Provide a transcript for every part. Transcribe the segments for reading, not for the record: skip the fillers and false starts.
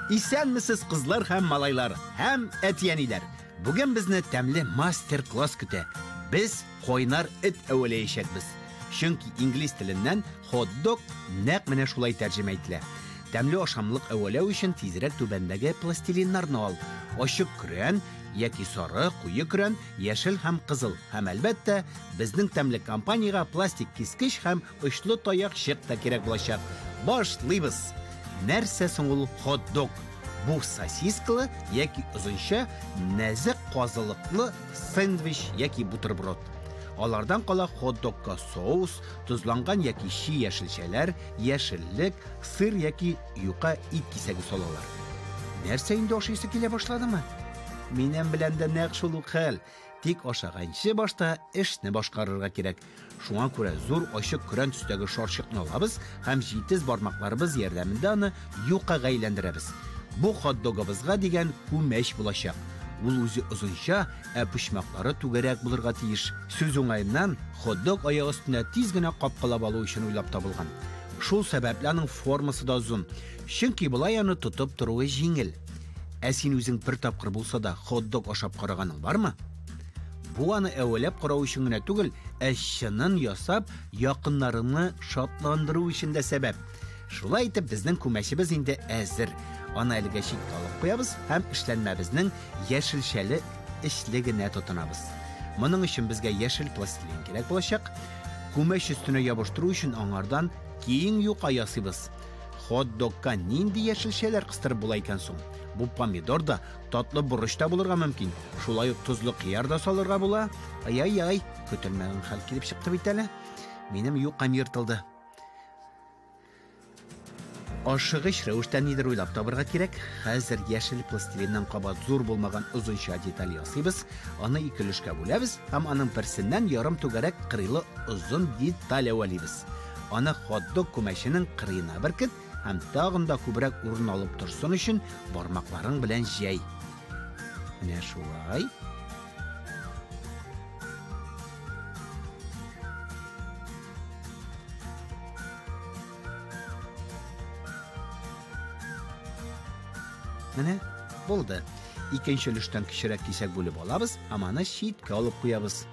Исәнмесез кызлар һәм малайлар, һәм әтиәниләр. Бүген безне тәмле мастер-класс көтә. Без койнар эт әвәләячәкбез. Чөнки инглиз теленнән hot-dog нәкъ менә шулай тәрҗемә ителә. Тәмле ашамлык әвәләү өчен тизрәк түбәндәге пластилиннарны ал. Ачык көрән, яки сары, куе көрән, яшел һәм кызыл. Һәм әлбәттә, безнең тәмле компаниягә пластик кискеч һәм очлы таяк чык та кирәк булачак. Башлыйбыз. Нәрсә соң ул hot-dog? Бу сосискалы яки узынча нәзек казылыклы сэндвич яки бутерброд. Алардан кала hot-dogка соус, тузланган яки чи яшелчәләр, яшеллек, сыр яки юка ит кисәге салалар. Нәрсә инде ашыйсы килә башладымы? Минем белән дә нәкъ шул ук хәл. Тик ашаганчы башта эшне башкарырга кирәк. Шуңа күрә зур ачык көрән төстәге шарчыкны алабыз һәм җитез бармакларыбыз ярдәмендә аны юкага әйләндерәбез. Бу hot-dogыбызга дигән күмәч булачак. Ул үзе озынча, почмаклары түгәрәк булырга тиеш. Сүз уңаеннан hot-dog аяк өстенә тиз генә капкалап алу өчен уйлап табылган. Шул сәбәпле аның формасы да озын. Чөнки булай аны тотып торуы җиңел. Ә син үзең бер тапкыр булса да hot-dog ашап караганың бармы? Бу аны әвәләп карау өчен генә түгел, чынын ясап, якыннарыңны шатландыру өчен дә сәбәп. Шулай итеп, безнең күмәчебез инде әзер. Аны әлегә читкә алып куябыз һәм эшләнмәбезнең яшелчәле эшлегенә тотынабыз. Моның өчен безгә яшел пластилин кирәк булачак. Күмәч өстенә ябыштыру өчен аңардан киң юка ясыйбыз. Hot-dogка нинди яшелчәләр кыстырып була икән соң? Бу помидор да, татлы бурыч та булырга мөмкин. Шулай ук тузлы кыяр да салырга була. Ай-ай-ай, көтелмәгән хәл килеп чыкты бит әле. Минем юкам йыртылды. Ашыгыч рәвештә нидер уйлап табырга кирәк. Хәзер яшел пластилиннан кабат зур булмаган озынча деталь ясыйбыз. Аны ике өлешкә бүләбез һәм аның берсеннән ярым түгәрәк кырыйлы озын деталь әвәлибез. Аны hot-dog күмәченең кырыена беркет һәм тагын да күбрәк урын алып торсын өчен бармакларың белән җәй. Менә шулай. Менә булды. Икенче өлештән кичерәк кисәк бүлеп алабыз, һәм аны читкә алып куябыз.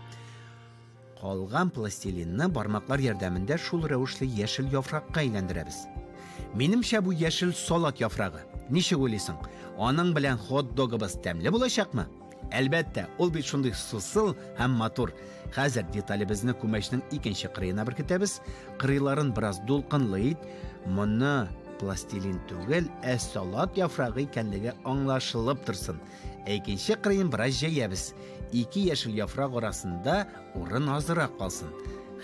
Калган пластилинны бармаклар ярдәмендә шул рәвешле яшел яфракка әйләндерәбез. Минемчә бу яшел салат яфрагы. Ничек уйлыйсың? Аның белән hot-dogыбыз тәмле булачакмы? Әлбәттә, ул бит шундый сусыл һәм матур. Хәзер деталебезне күмәчнең икенче кырыена беркетәбез. Кырыйларын бераз дулкынлы ит. Моны пластилин түгел, салат яфрагы икәнлеге аңлашылып торсын. Икенче кырыен бераз җәябез. Ике яшел яфрак арасында урын азырак калсын.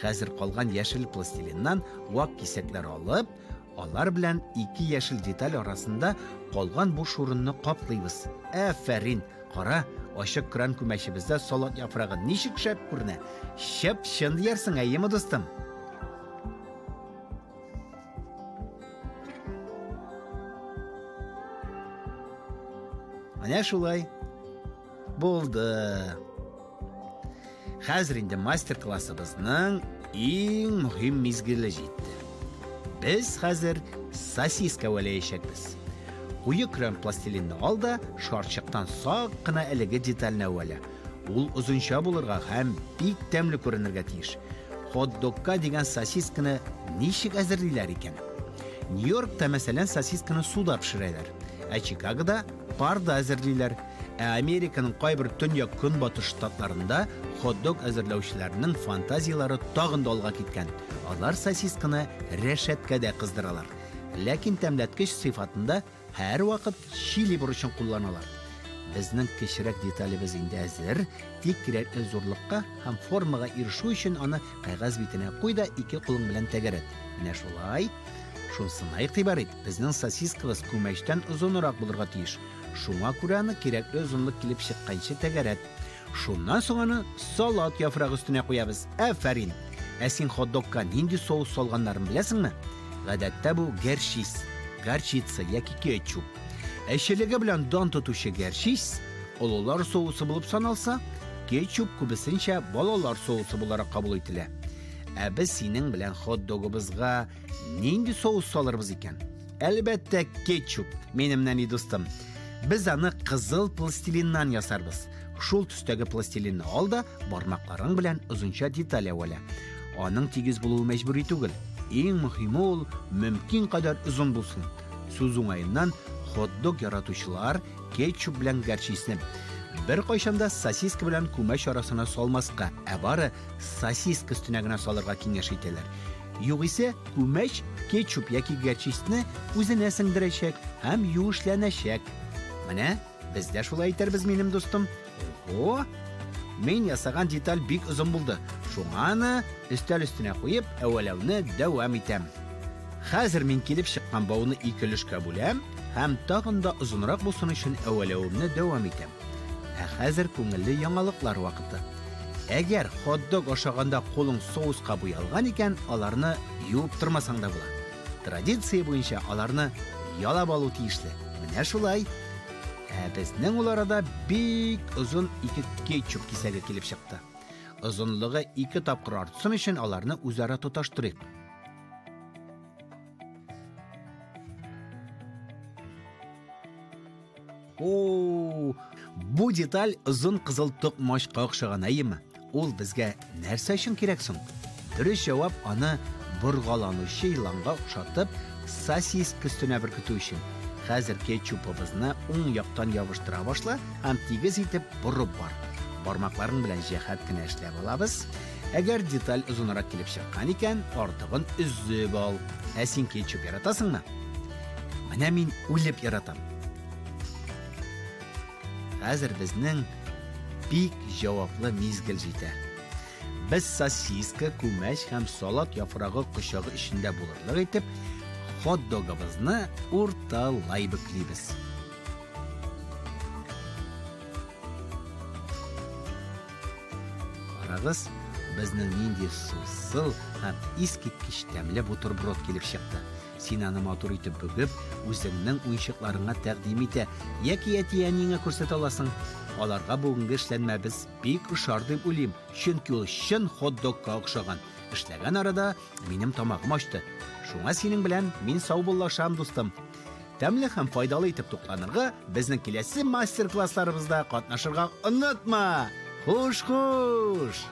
Хәзер калган яшел пластилиннан вак кисәкләр алып, алар белән ике яшел деталь арасында калган буш урынны каплыйбыз. Афәрин, кара, ачык кран күмәчебездә салат яфрагы ничек шәп күренә. Шәп чын диярсең, әйеме дустым? Менә шулай. Булды. Хәзер инде мастер-классыбызның иң мөһим мизгеле җитте. Без хәзер сосиска әвәләячәкбез. Куе крем пластилинны ал да шарчыктан сак кына әлеге детальне әвәлә. Ул озынча булырга һәм бик тәмле күренергә тиеш. Hot-dogка дигән сосисканы ничек әзерлиләр икән? Нью-Йоркта мәсәлән сосисканы суда пешерәләр. Чикагода парда әзерлиләр. Американың кайбер төньяк көнбатыш штатларында hot-dog әзерләүчеләрнең фантазиялары тагын да алга киткән. Алар сосисканы рәшәткәдә кыздыралар. Ләкин тәмләткеч сыйфатында һәр вакыт чили бурычын кулланалар. Безнең кечерәк деталебез инде әзер, тик кирәкле зурлыкка һәм формага ирешү өчен аны кагаз битенә куй да ике кулың белән тәгәрәт. Менә шулай. Шунсына игътибар ит. Безнең сосискабыз күмәчтән озынрак булырга тиеш. Шуңа күрә аны кирәкле озынлык килеп чыкканчы тәгәрәт. Шуннан соң аны салат яфрагы өстенә куябыз. Афәрин. Син hot-dogка нинди соус салганнарын беләсеңме? Гадәттә бу горчица яки кетчуп. Эшелеге белән дан тотучы горчиц, олылар соусы булып саналса, кетчуп күбесенчә балалар соусы буларак кабул ителә. Без синең белән hot-dogыбызга нинди соус салырбыз икән? Әлбәттә, кетчуп. Менемнән и дустым. Без аны кызыл пластилиннан ясарбыз. Шул төстәге пластилинны ал да, бармакларың белән озынча деталь әвәлә. Аның тигез булуы мәҗбүри түгел. Иң мөһиме ул мөмкин кадәр узын булсын. Сүз уңаеннан хот-дог яратучылар кетчуп белән горчицаны бер кайчанда сосиска белән күмәч арасына салмаска, бары сосиска өстенә генә салырга киңәш итәләр. Югыйсә, күмәч кетчуп яки горчицаны үзенә сеңдерәчәк һәм юешләнәчәк. Менә без дә шулай әйтербез, минем дустым. Ого! Мен ясаган деталь бик озын булды. Шуңа аны өстәл өстенә куеп, әвәләүне дәвам итәм. Хәзер мин килеп чыккан бауны ике өлешкә бүләм һәм тагын да озынрак булсын өчен әвәләүемне дәвам итәм. Хәзер күңелле яңалыклар вакыты. Әгәр хот-дог ашаганда кулың соуска буялган икән, аларны юып тормасаң да була. Традиция буенча аларны ялап алу тиешле. Менә шулай. Безнең ул арада бик озын ике кетчуп кисәге килеп чыкты. Озынлыгы 2 тапкыр артсын өчен аларны үзара тоташтырыйк. Бу деталь озын кызыл токмачка охшаган әйеме? Ул безгә нәрсә өчен кирәк соң? Дөрес җавап, аны боргаланучы иланга охшатып, сосиска өстенә беркетү өчен. Хәзер кетчупыбызны уң яктан ябыштыра башла һәм тигез итеп бурып бар. Бармакларың белән җәһәт кенә эшләп алабыз. Әгәр деталь озынрак килеп чыккан икән, артыгын үзеп ал. Син кетчуп яратасыңмы? Менә мин үлеп яратам. Хәзер безнең бик җаваплы мизгел җитә. Без сосиска, күмәч һәм салат яфрагы кочагы эчендә булырлык итеп, хот-догыбызны урталай бөклибез. Карагыз, безнең нинди сусыл һәм искиткеч тәмле бутерброд килеп чыкты. Син аны матур итеп бөгеп, үзеңнең уенчыкларыңа тәкъдим итә, яки әтиәнеңә күрсәтә аласың. Аларга бүгенге эшләнмәбез бик ошар дип уйлыйм, чөнки ул чын хот-догка охшаган. Эшләгән арада минем тамагым ачты. Шуңа синең белән мин сау булашам, дустым. Тәмле һәм файдалы итеп тукланырга, безнең киләсе мастер-классларыбызда катнашырга онытма. Хуш-хуш!